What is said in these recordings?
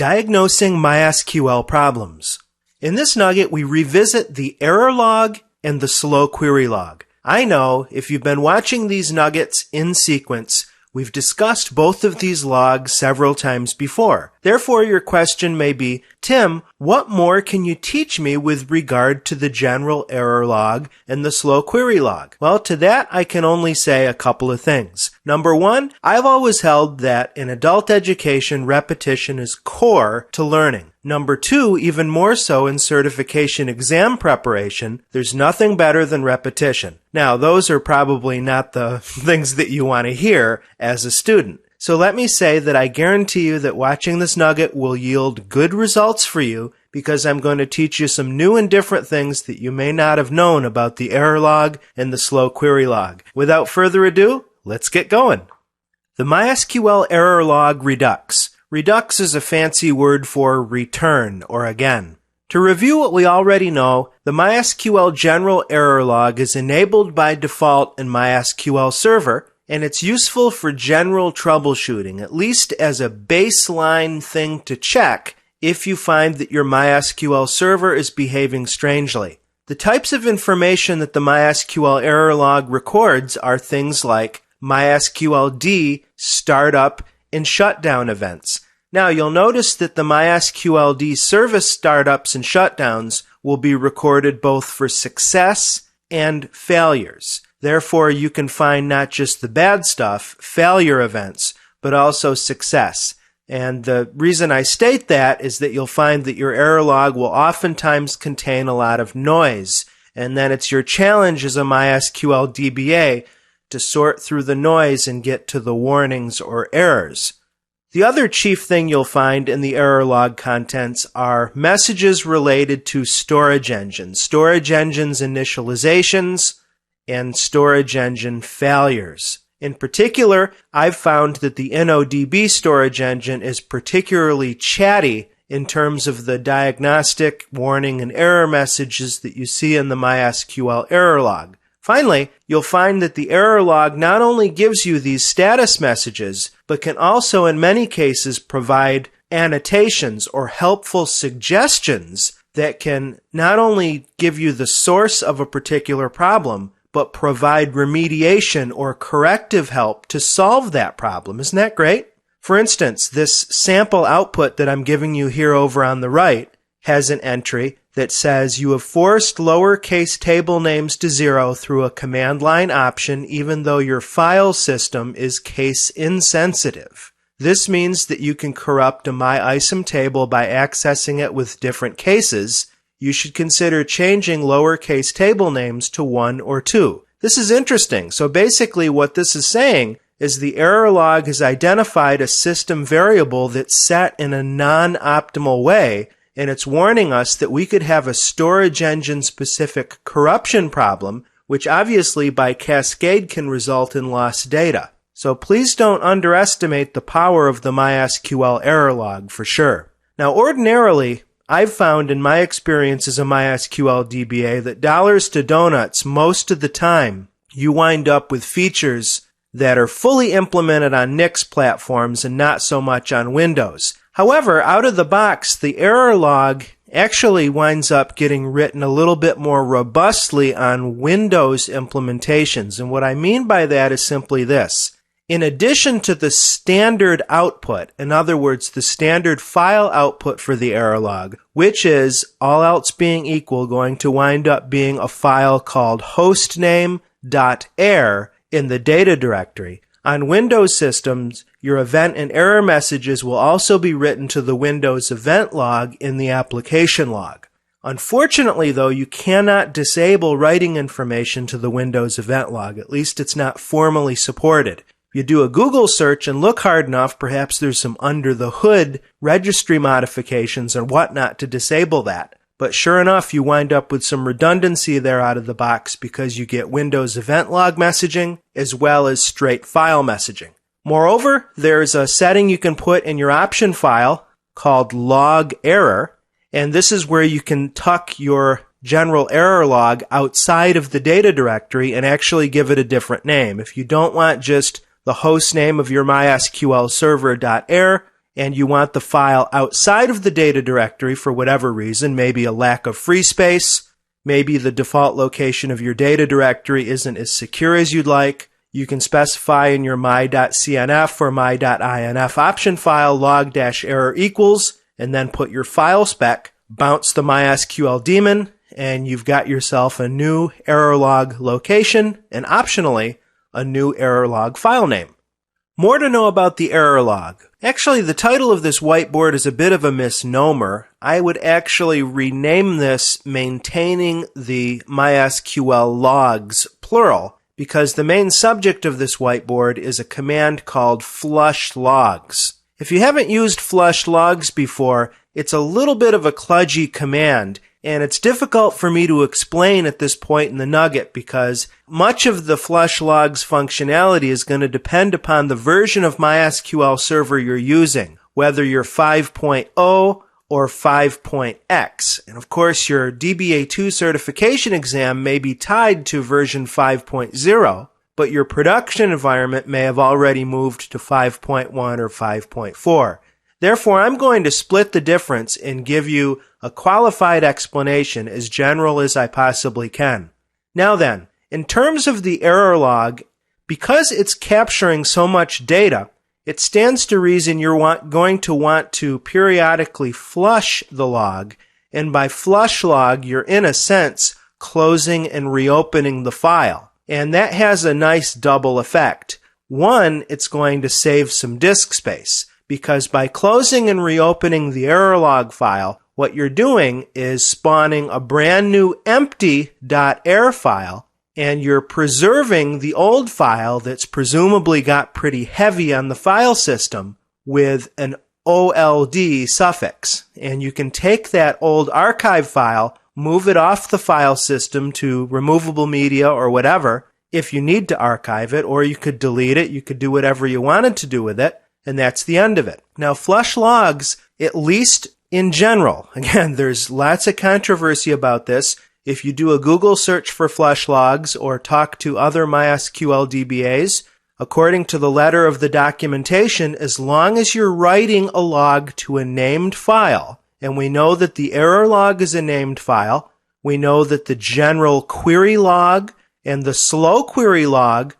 Diagnosing MySQL Problems. In this nugget, we revisit the error log and the slow query log. I know if you've been watching these nuggets in sequence, we've discussed both of these logs several times before. Therefore, your question may be, Tim, what more can you teach me with regard to the general error log and the slow query log? Well, to that, I can only say a couple of things. Number one, I've always held that in adult education, repetition is core to learning. Number two, even more so in certification exam preparation, there's nothing better than repetition. Now, those are probably not the things that you want to hear as a student. So let me say that I guarantee you that watching this nugget will yield good results for you because I'm going to teach you some new and different things that you may not have known about the error log and the slow query log. Without further ado, let's get going. The MySQL error log Redux. Redux is a fancy word for return or again. To review what we already know, the MySQL general error log is enabled by default in MySQL Server, and it's useful for general troubleshooting, at least as a baseline thing to check if you find that your MySQL server is behaving strangely. The types of information that the MySQL error log records are things like MySQLD startup and shutdown events. Now, you'll notice that the MySQLD service startups and shutdowns will be recorded both for success and failures. Therefore, you can find not just the bad stuff, failure events, but also success. And the reason I state that is that you'll find that your error log will oftentimes contain a lot of noise. And then it's your challenge as a MySQL DBA to sort through the noise and get to the warnings or errors. The other chief thing you'll find in the error log contents are messages related to storage engines initializations, and storage engine failures. In particular, I've found that the InnoDB storage engine is particularly chatty in terms of the diagnostic, warning, and error messages that you see in the MySQL error log. Finally, you'll find that the error log not only gives you these status messages, but can also in many cases provide annotations or helpful suggestions that can not only give you the source of a particular problem, but provide remediation or corrective help to solve that problem. Isn't that great? For instance, this sample output that I'm giving you here over on the right has an entry that says you have forced lowercase table names to 0 through a command line option even though your file system is case insensitive. This means that you can corrupt a MyISAM table by accessing it with different cases. You should consider changing lowercase table names to 1 or 2. This is interesting. So basically what this is saying is the error log has identified a system variable that's set in a non-optimal way, and it's warning us that we could have a storage engine specific corruption problem, which obviously by cascade can result in lost data. So please don't underestimate the power of the MySQL error log for sure. Now ordinarily, I've found in my experience as a MySQL DBA that dollars to donuts, most of the time, you wind up with features that are fully implemented on Nix platforms and not so much on Windows. However, out of the box, the error log actually winds up getting written a little bit more robustly on Windows implementations. And what I mean by that is simply this. In addition to the standard output, in other words, the standard file output for the error log, which is, all else being equal, going to wind up being a file called hostname.err in the data directory, on Windows systems, your event and error messages will also be written to the Windows event log in the application log. Unfortunately, though, you cannot disable writing information to the Windows event log. At least it's not formally supported. If you do a Google search and look hard enough, perhaps there's some under-the-hood registry modifications and whatnot to disable that. But sure enough, you wind up with some redundancy there out of the box because you get Windows event log messaging as well as straight file messaging. Moreover, there's a setting you can put in your option file called log error, and this is where you can tuck your general error log outside of the data directory and actually give it a different name. If you don't want just the host name of your MySQL server.err, and you want the file outside of the data directory for whatever reason, maybe a lack of free space, maybe the default location of your data directory isn't as secure as you'd like, you can specify in your my.cnf or my.inf option file log-error equals, and then put your file spec, bounce the MySQL daemon, and you've got yourself a new error log location, and optionally, a new error log file name. More to know about the error log. Actually, the title of this whiteboard is a bit of a misnomer. I would actually rename this Maintaining the MySQL Logs, plural, because the main subject of this whiteboard is a command called flush logs. If you haven't used flush logs before, it's a little bit of a kludgy command, and it's difficult for me to explain at this point in the nugget because much of the flush logs functionality is going to depend upon the version of MySQL server you're using, whether you're 5.0 or 5.x. And of course, your DBA2 certification exam may be tied to version 5.0, but your production environment may have already moved to 5.1 or 5.4. Therefore, I'm going to split the difference and give you a qualified explanation as general as I possibly can. Now then, in terms of the error log, because it's capturing so much data, it stands to reason you're going to want to periodically flush the log, and by flush log, you're in a sense closing and reopening the file. And that has a nice double effect. One, it's going to save some disk space, because by closing and reopening the error log file, what you're doing is spawning a brand new empty .err file, and you're preserving the old file that's presumably got pretty heavy on the file system with an OLD suffix. And you can take that old archive file, move it off the file system to removable media or whatever, if you need to archive it, or you could delete it, you could do whatever you wanted to do with it, and that's the end of it. Now, flush logs, at least in general, again, there's lots of controversy about this. If you do a Google search for flush logs or talk to other MySQL DBAs, according to the letter of the documentation, as long as you're writing a log to a named file, and we know that the error log is a named file, we know that the general query log and the slow query log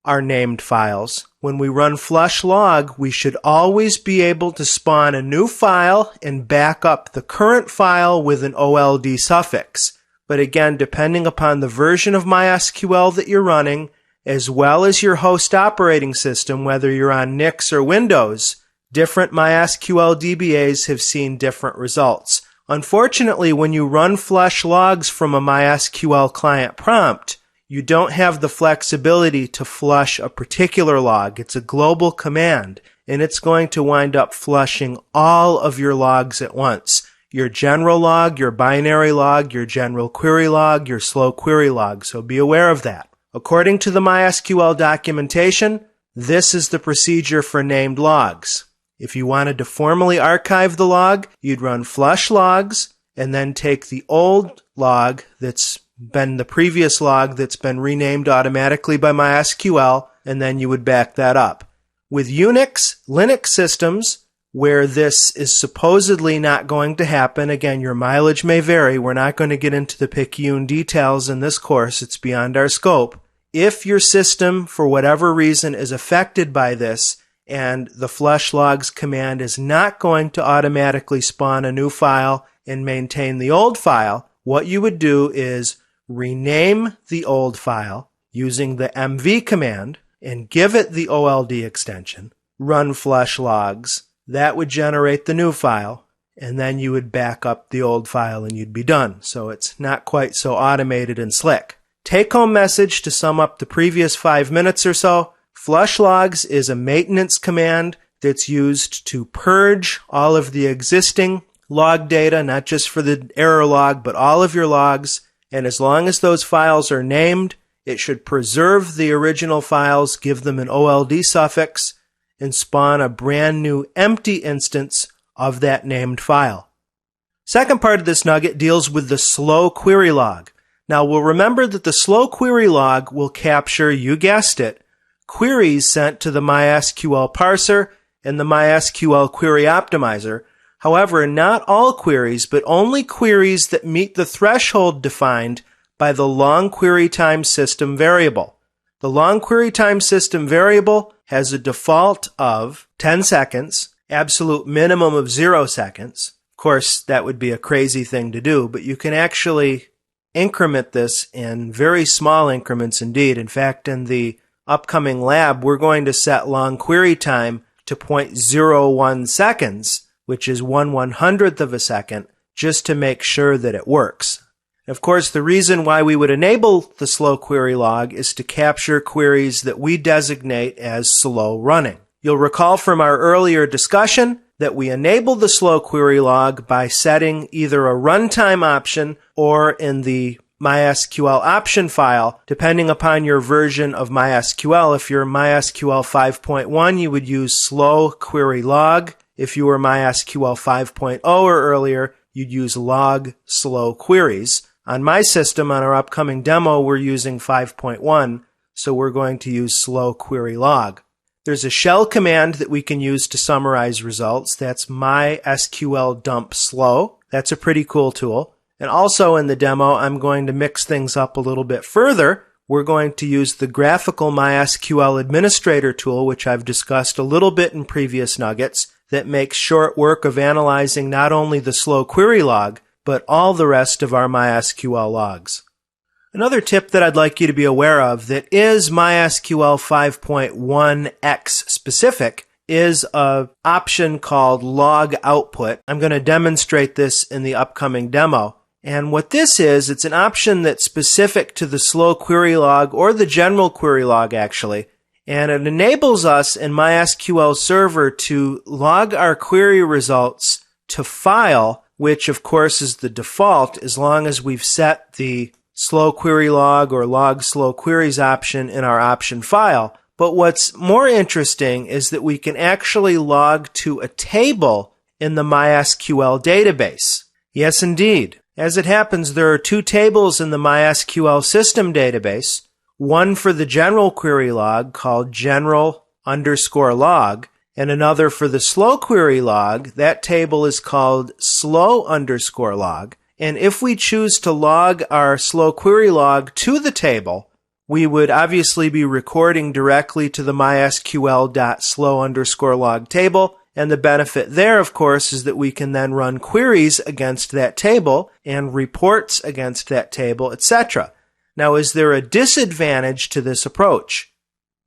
are named files. When we run flush log, we should always be able to spawn a new file and back up the current file with an OLD suffix. But again, depending upon the version of MySQL that you're running, as well as your host operating system, whether you're on Unix or Windows, different MySQL DBAs have seen different results. Unfortunately, when you run flush logs from a MySQL client prompt, you don't have the flexibility to flush a particular log. It's a global command, and it's going to wind up flushing all of your logs at once. Your general log, your binary log, your general query log, your slow query log. So be aware of that. According to the MySQL documentation, this is the procedure for named logs. If you wanted to formally archive the log, you'd run flush logs and then take the old log that's been the previous log that's been renamed automatically by MySQL, and then you would back that up. With Unix, Linux systems, where this is supposedly not going to happen, again, your mileage may vary, we're not going to get into the picayune details in this course, it's beyond our scope. If your system, for whatever reason, is affected by this, and the flush logs command is not going to automatically spawn a new file and maintain the old file, what you would do is rename the old file using the mv command and give it the OLD extension, run flush logs. That would generate the new file, and then you would back up the old file and you'd be done. So it's not quite so automated and slick. Take-home message to sum up the previous 5 minutes or so. Flush logs is a maintenance command that's used to purge all of the existing log data, not just for the error log, but all of your logs. And as long as those files are named, it should preserve the original files, give them an OLD suffix, and spawn a brand new empty instance of that named file. Second part of this nugget deals with the slow query log. Now we'll remember that the slow query log will capture, you guessed it, queries sent to the MySQL parser in the MySQL Query Optimizer. However, not all queries, but only queries that meet the threshold defined by the long query time system variable. The long query time system variable has a default of 10 seconds, absolute minimum of 0 seconds. Of course, that would be a crazy thing to do, but you can actually increment this in very small increments indeed. In fact, in the upcoming lab, we're going to set long query time to 0.01 seconds, which is 1/100th of a second, just to make sure that it works. Of course, the reason why we would enable the slow query log is to capture queries that we designate as slow running. You'll recall from our earlier discussion that we enable the slow query log by setting either a runtime option or in the MySQL option file, depending upon your version of MySQL. If you're MySQL 5.1, you would use slow query log. If you were MySQL 5.0 or earlier, you'd use log slow queries. On my system, on our upcoming demo, we're using 5.1, so we're going to use slow query log. There's a shell command that we can use to summarize results. That's MySQL dump slow. That's a pretty cool tool. And also in the demo, I'm going to mix things up a little bit further. We're going to use the graphical MySQL administrator tool, which I've discussed a little bit in previous nuggets, that makes short work of analyzing not only the slow query log, but all the rest of our MySQL logs. Another tip that I'd like you to be aware of that is MySQL 5.1x specific is an option called log output. I'm going to demonstrate this in the upcoming demo. And what this is, it's an option that's specific to the slow query log or the general query log actually. And it enables us in MySQL Server to log our query results to file, which of course is the default as long as we've set the slow query log or log slow queries option in our option file. But what's more interesting is that we can actually log to a table in the MySQL database. Yes, indeed. As it happens, there are two tables in the MySQL system database, one for the general query log called general_log, and another for the slow query log. That table is called slow_log. And if we choose to log our slow query log to the table, we would obviously be recording directly to the MySQL.slow_log table. And the benefit there, of course, is that we can then run queries against that table and reports against that table, etc. Now, is there a disadvantage to this approach?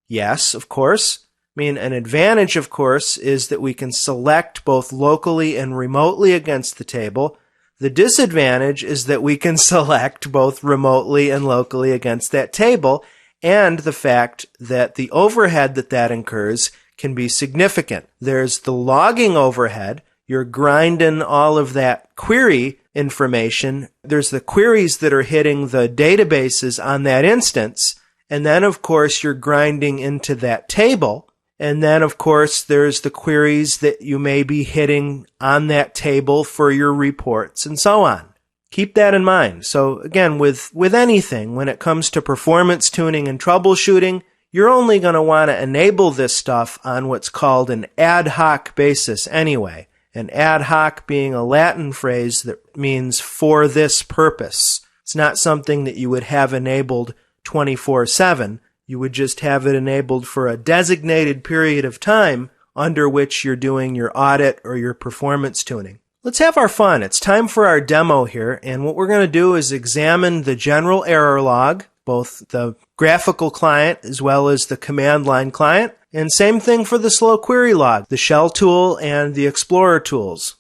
Yes, of course. An advantage, of course, is that we can select both locally and remotely against the table. The disadvantage is that we can select both remotely and locally against that table, and the fact that the overhead that incurs can be significant. There's the logging overhead. You're grinding all of that query information. There's the queries that are hitting the databases on that instance. And then, of course, you're grinding into that table. And then, of course, there's the queries that you may be hitting on that table for your reports and so on. Keep that in mind. So again, with anything, when it comes to performance tuning and troubleshooting, you're only going to want to enable this stuff on what's called an ad hoc basis anyway. An ad hoc being a Latin phrase that means for this purpose. It's not something that you would have enabled 24/7. You would just have it enabled for a designated period of time under which you're doing your audit or your performance tuning. Let's have our fun. It's time for our demo here, and what we're going to do is examine the general error log, both the graphical client as well as the command line client, and same thing for the slow query log, the shell tool and the explorer tools.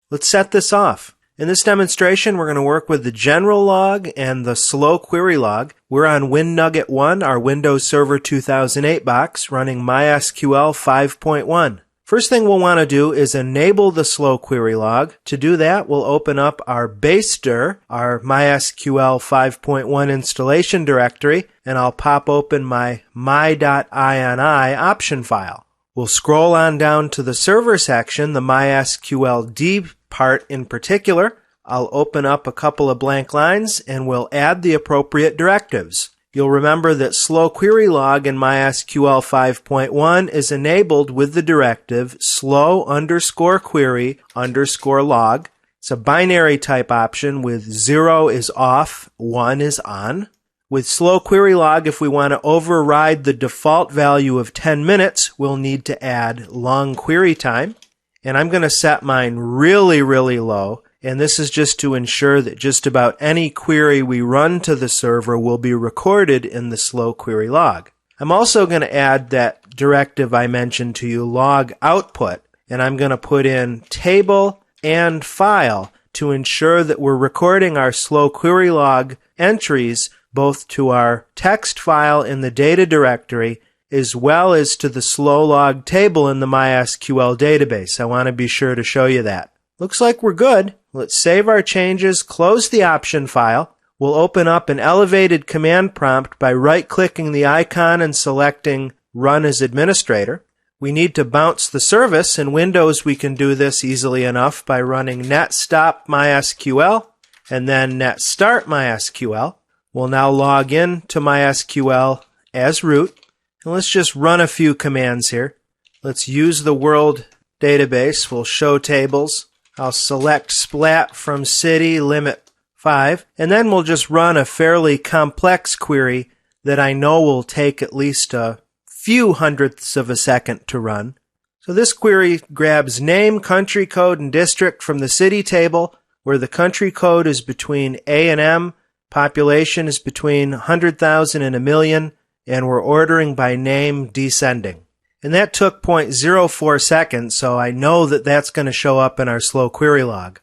Let's set this off. In this demonstration, we're going to work with the general log and the slow query log. We're on WinNugget 1, our Windows Server 2008 box, running MySQL 5.1. First thing we'll want to do is enable the slow query log. To do that, we'll open up our basedir, our MySQL 5.1 installation directory, and I'll pop open my my.ini option file. We'll scroll on down to the server section, the MySQL D part in particular. I'll open up a couple of blank lines and we'll add the appropriate directives. you'll remember that slow query log in MySQL 5.1 is enabled with the directive slow_query_log. It's a binary type option with 0 is off, 1 is on. With slow query log, if we want to override the default value of 10 minutes, we'll need to add long query time. And I'm going to set mine really, really low. And this is just to ensure that just about any query we run to the server will be recorded in the slow query log. I'm also going to add that directive I mentioned to you, log output, and I'm going to put in table and file to ensure that we're recording our slow query log entries both to our text file in the data directory as well as to the slow log table in the MySQL database. I want to be sure to show you that. Looks like we're good. Let's save our changes, close the option file. We'll open up an elevated command prompt by right-clicking the icon and selecting Run as Administrator. We need to bounce the service. In Windows, we can do this easily enough by running net stop MySQL and then net start MySQL. We'll now log in to MySQL as root. And let's just run a few commands here. Let's use the world database. We'll show tables. I'll select splat from city limit 5. And then we'll just run a fairly complex query that I know will take at least a few hundredths of a second to run. So this query grabs name, country code, and district from the city table, where the country code is between A and M, population is between 100,000 and a million, and we're ordering by name descending. And that took 0.04 seconds, so I know that that's going to show up in our slow query log.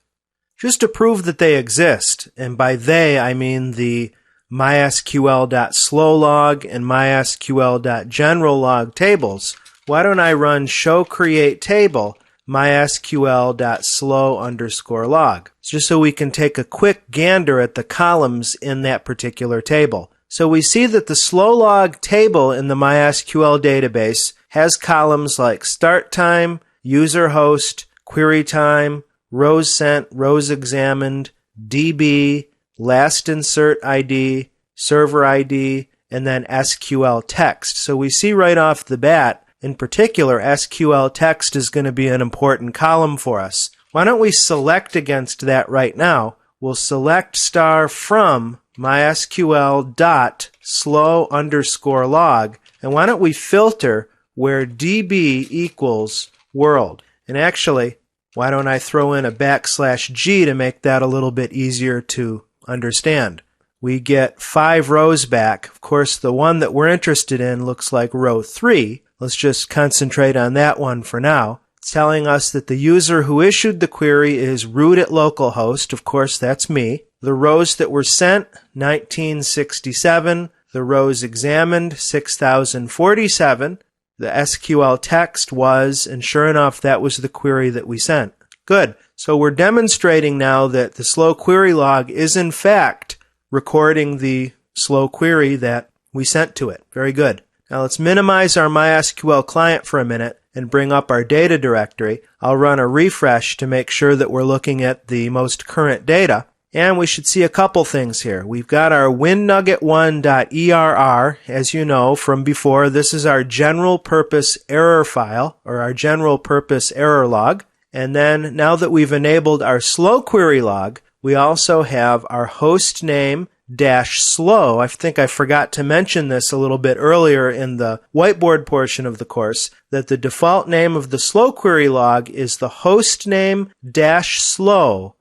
Just to prove that they exist, and by they I mean the MySQL.slowlog and MySQL.generallog tables, why don't I run show create table MySQL.slow_log, just so we can take a quick gander at the columns in that particular table. So we see that the slow log table in the MySQL database has columns like start time, user host, query time, rows sent, rows examined, DB, last insert ID, server ID, and then SQL text. So we see right off the bat, in particular, SQL text is going to be an important column for us. Why don't we select against that right now? We'll select star from MySQL.slow_log, and why don't we filter where DB equals world? And actually, why don't I throw in a \G to make that a little bit easier to understand? We get 5 rows back. Of course, the one that we're interested in looks like row 3. Let's just concentrate on that one for now. It's telling us that the user who issued the query is root at localhost. Of course, that's me. The rows that were sent, 1967. The rows examined, 6047. The SQL text was, and sure enough, that was the query that we sent. Good. So we're demonstrating now that the slow query log is in fact recording the slow query that we sent to it. Very good. Now let's minimize our MySQL client for a minute and bring up our data directory. I'll run a refresh to make sure that we're looking at the most current data. And we should see a couple things here. We've got our winnugget1.err, as you know from before. This is our general purpose error file, or our general purpose error log. And then now that we've enabled our slow query log, we also have our host name -slow. I think I forgot to mention this a little bit earlier in the whiteboard portion of the course, that the default name of the slow query log is the hostname -slow.log.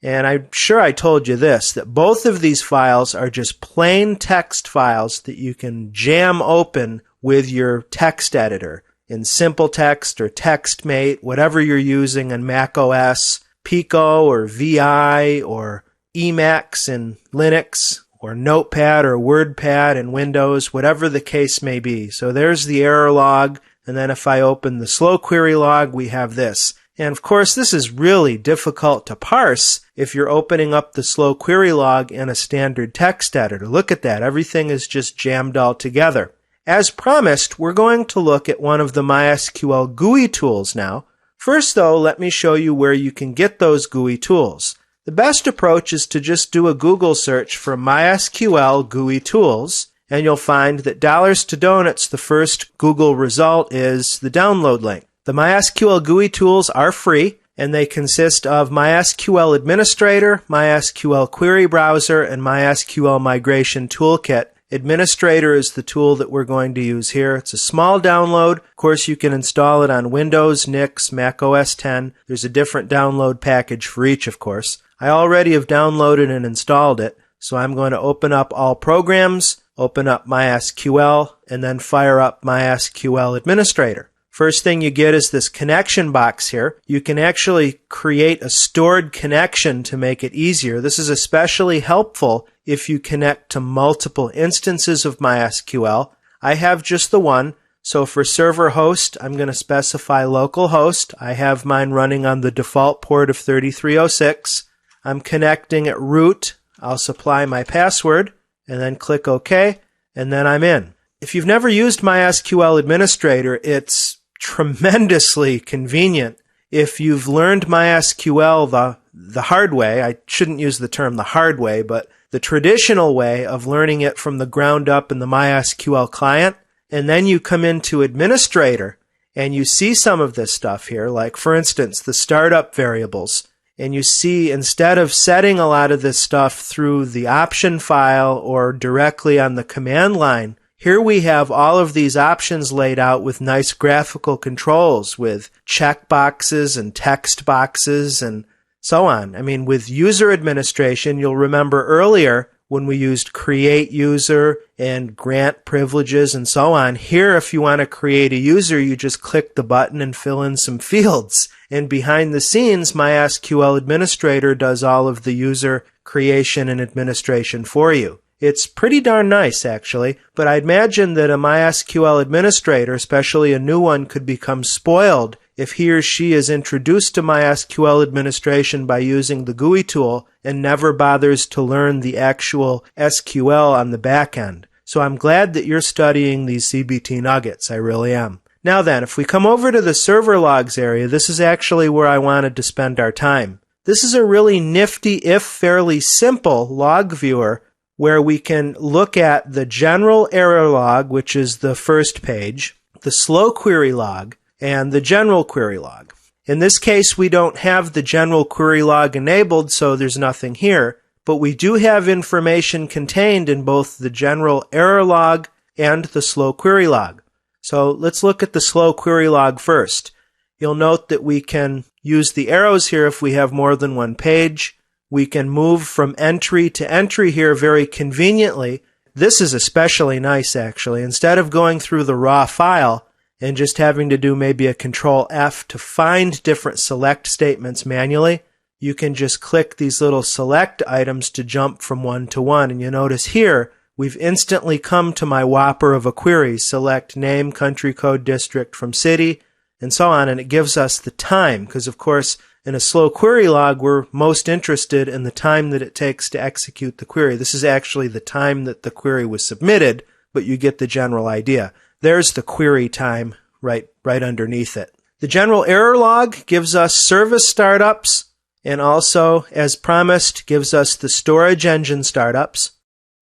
And I'm sure I told you this, that both of these files are just plain text files that you can jam open with your text editor in Simple Text or TextMate, whatever you're using in Mac OS, Pico or VI or Emacs in Linux, or Notepad or WordPad in Windows, whatever the case may be. So there's the error log, and then if I open the slow query log, we have this. And of course, this is really difficult to parse if you're opening up the slow query log in a standard text editor. Look at that. Everything is just jammed all together. As promised, we're going to look at one of the MySQL GUI tools now. First, though, let me show you where you can get those GUI tools. The best approach is to just do a Google search for MySQL GUI tools, and you'll find that dollars to donuts, the first Google result is the download link. The MySQL GUI tools are free, and they consist of MySQL Administrator, MySQL Query Browser, and MySQL Migration Toolkit. Administrator is the tool that we're going to use here. It's a small download. Of course, you can install it on Windows, NIX, Mac OS X. There's a different download package for each, of course. I already have downloaded and installed it, so I'm going to open up All Programs, open up MySQL, and then fire up MySQL Administrator. First thing you get is this connection box here. You can actually create a stored connection to make it easier. This is especially helpful if you connect to multiple instances of MySQL. I have just the one, so for server host, I'm going to specify localhost. I have mine running on the default port of 3306. I'm connecting at root. I'll supply my password, and then click OK, and then I'm in. If you've never used MySQL Administrator, it's tremendously convenient. If you've learned MySQL the hard way, I shouldn't use the term the hard way, but the traditional way of learning it from the ground up in the MySQL client, and then you come into Administrator and you see some of this stuff here, like for instance, the startup variables, and you see instead of setting a lot of this stuff through the option file or directly on the command line, here we have all of these options laid out with nice graphical controls with checkboxes and text boxes and so on. I mean, with user administration, you'll remember earlier when we used create user and grant privileges and so on. Here, if you want to create a user, you just click the button and fill in some fields. And behind the scenes, MySQL Administrator does all of the user creation and administration for you. It's pretty darn nice, actually, but I'd imagine that a MySQL administrator, especially a new one, could become spoiled if he or she is introduced to MySQL administration by using the GUI tool and never bothers to learn the actual SQL on the back end. So I'm glad that you're studying these CBT nuggets. I really am. Now then, if we come over to the server logs area, this is actually where I wanted to spend our time. This is a really nifty, if fairly simple, log viewer where we can look at the general error log, which is the first page, the slow query log, and the general query log. In this case, we don't have the general query log enabled, so there's nothing here, but we do have information contained in both the general error log and the slow query log. So let's look at the slow query log first. You'll note that we can use the arrows here if we have more than one page. We can move from entry to entry here very conveniently. This is especially nice, actually. Instead of going through the raw file and just having to do maybe a Control F to find different select statements manually, you can just click these little select items to jump from one to one. And you notice here, we've instantly come to my whopper of a query. Select name, country code, district from city, and so on. And it gives us the time, because of course, in a slow query log, we're most interested in the time that it takes to execute the query. This is actually the time that the query was submitted, but you get the general idea. There's the query time right underneath it. The general error log gives us service startups, and also, as promised, gives us the storage engine startups.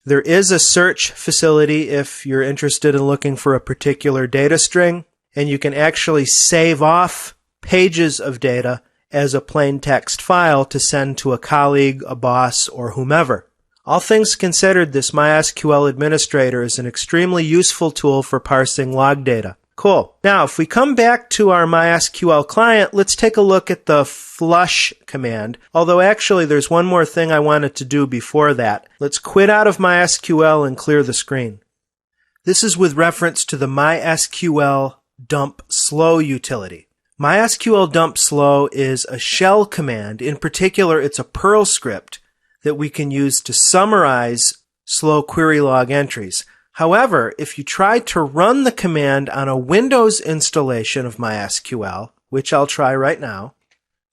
There is a search facility if you're interested in looking for a particular data string, and you can actually save off pages of data as a plain text file to send to a colleague, a boss, or whomever. All things considered, this MySQL Administrator is an extremely useful tool for parsing log data. Cool. Now, if we come back to our MySQL client, let's take a look at the flush command. Although actually, there's one more thing I wanted to do before that. Let's quit out of MySQL and clear the screen. This is with reference to the MySQL dump slow utility. MySQL dump slow is a shell command. In particular, it's a Perl script that we can use to summarize slow query log entries. However, if you try to run the command on a Windows installation of MySQL, which I'll try right now,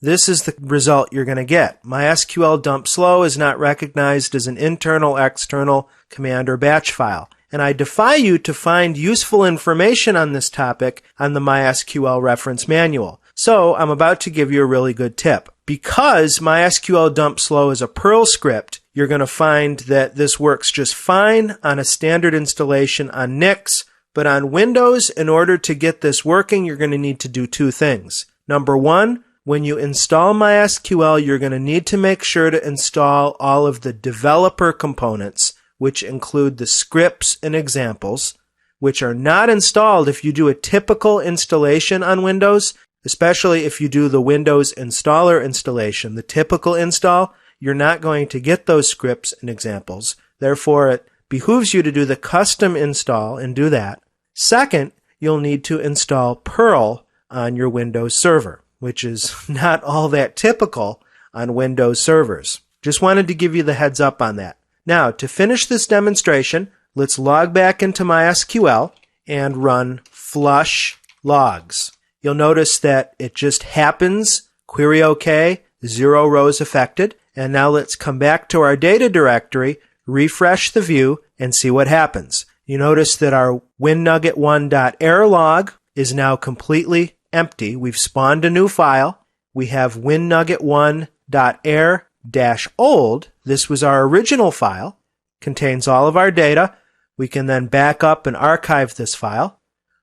this is the result you're going to get. MySQL dump slow is not recognized as an internal, external command or batch file. And I defy you to find useful information on this topic on the MySQL reference manual. So I'm about to give you a really good tip. Because MySQL dump slow is a Perl script, you're going to find that this works just fine on a standard installation on Nix, but on Windows, in order to get this working, you're going to need to do two things. Number one, when you install MySQL, you're going to need to make sure to install all of the developer components, which include the scripts and examples, which are not installed if you do a typical installation on Windows, especially if you do the Windows installer installation. The typical install, you're not going to get those scripts and examples. Therefore, it behooves you to do the custom install and do that. Second, you'll need to install Perl on your Windows server, which is not all that typical on Windows servers. Just wanted to give you the heads up on that. Now, to finish this demonstration, let's log back into MySQL and run flush logs. You'll notice that it just happens, query OK, 0 rows affected. And now let's come back to our data directory, refresh the view, and see what happens. You notice that our winnugget1.error log is now completely empty. We've spawned a new file. We have winnugget1.err-old. This was our original file. Contains all of our data. We can then back up and archive this file.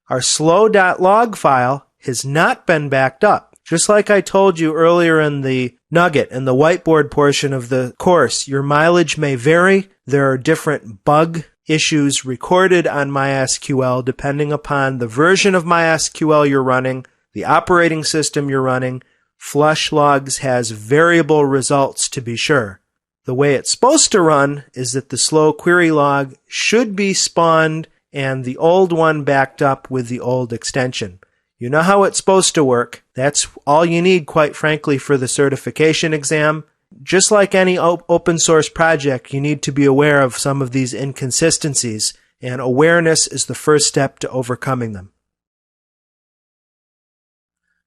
Our slow.log file has not been backed up. Just like I told you earlier in the nugget, in the whiteboard portion of the course, your mileage may vary. There are different bug issues recorded on MySQL depending upon the version of MySQL you're running, the operating system you're running. Flush logs has variable results to be sure. The way it's supposed to run is that the slow query log should be spawned and the old one backed up with the old extension. You know how it's supposed to work. That's all you need, quite frankly, for the certification exam. Just like any open source project, you need to be aware of some of these inconsistencies, and awareness is the first step to overcoming them.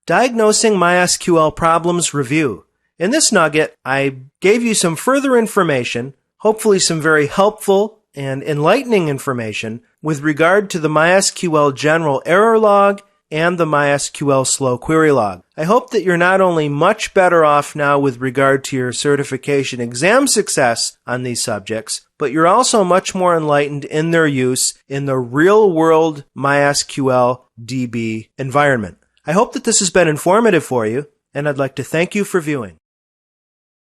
Diagnosing MySQL Problems Review. In this nugget, I gave you some further information, hopefully some very helpful and enlightening information with regard to the MySQL general error log and the MySQL slow query log. I hope that you're not only much better off now with regard to your certification exam success on these subjects, but you're also much more enlightened in their use in the real-world MySQL DB environment. I hope that this has been informative for you, and I'd like to thank you for viewing.